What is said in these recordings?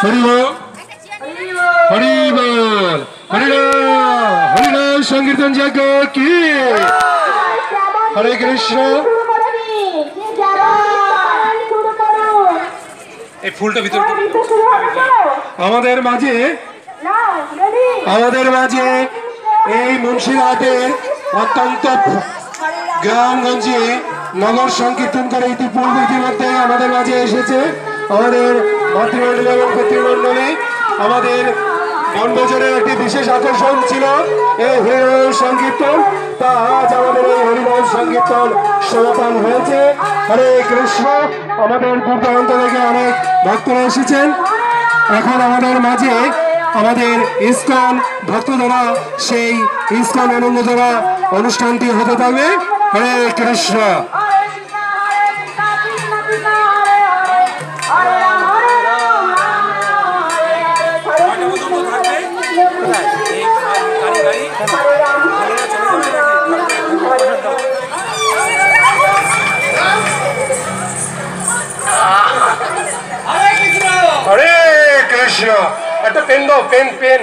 হরি বল হরি বল হরিনাম সংকীর্তন যজ্ঞ কি হরে কৃষ্ণ। এই ফুলটা ভিতরে আমাদের মাঝে এই মুন্সিরহাটে অত্যন্ত গ্রামগঞ্জে নগর সংকীর্তন করে ইতিমধ্যে আমাদের মাঝে এসেছে আমাদের মাতৃমণ্ডলী এবং পিতৃমণ্ডলী। আমাদের বনভোজনের একটি বিশেষ আকর্ষণ ছিল এই হরিনাম সংকীর্তন। তা আজ আমাদের এই হরিনাম সংকীর্তন সমাপন হয়েছে। হরে কৃষ্ণ। আমাদের দূর দূরান্ত থেকে অনেক ভক্তরা এসেছেন। এখন আমাদের মাঝে আমাদের ইসকন ভক্ত দ্বারা সেই ইসকন আনন্দ দ্বারা অনুষ্ঠানটি হতে থাকবে। হরে কৃষ্ণ। হরে কৃষ্ণ। একটা পেন দাও, পেন পেন।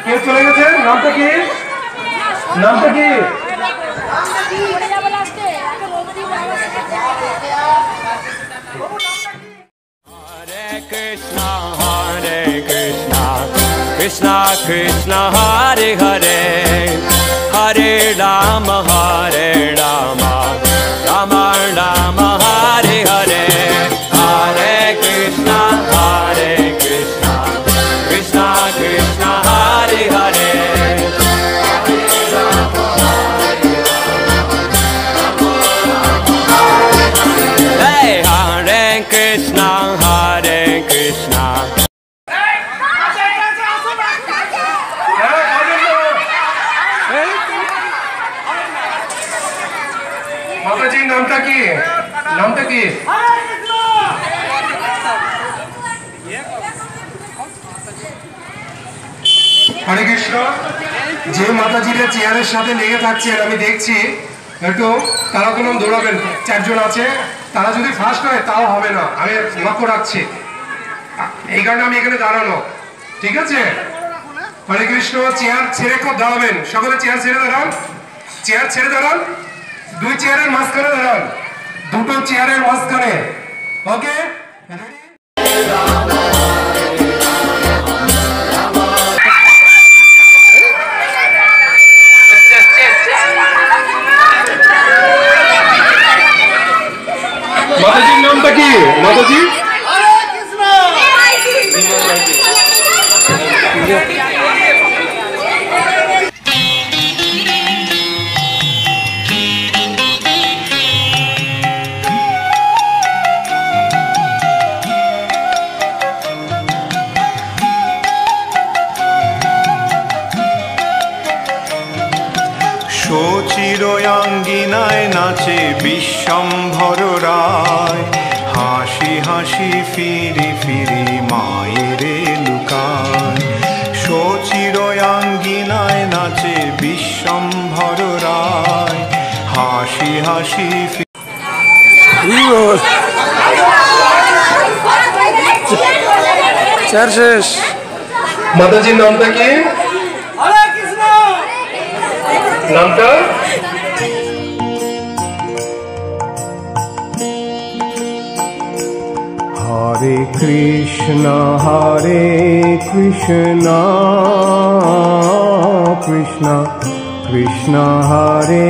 কে চলে গেছে? নামটা কি? নামটা কি? Krishna Krishna Hare Hare Hare Rama Rama Rama Hare Hare Hare Krishna Krishna Krishna Hare Hare Hey Hare Krishna Krishna মাতাজির নামটা কি? নামটা কি? হরে কৃষ্ণ। যে মাতাজিরা চেয়ারের সাথে লেগে থাকছেন আমি দেখছি, একটু তারা কোনো দৌড়াবেন। 4 জন আছে, তারা যদি ফার্স্ট হয় তাও হবে না, আমি লক্ষ্য রাখছি। এই কারণে আমি এখানে দাঁড়ানো, ঠিক আছে? হরে কৃষ্ণ। চেয়ার ছেড়ে খুব দাঁড়াবেন, সকলে চেয়ার ছেড়ে দাঁড়ান, চেয়ার ছেড়ে দাঁড়ান। 2 চেয়ারের মাঝখানে দাঁড়ান, 2টো চেয়ারের মাঝখানে। ওকে, মাতাজির নামটা কি? মাতাজি চিরয়াঙ্গিনায় নাচে বিশ্বম্ভর রায় হাসি হাসি ফিরি ফিরি মায়ের লুকায় চিরয়াঙ্গিনায় নাচে বিশ্বম্ভর রায় হাসি হাসি চার শেষ। মাতাজির নামটা কি? নামটা হরে কৃষ্ণ কৃষ্ণ কৃষ্ণ হরে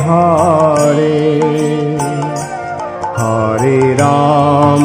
হরে হরে রাম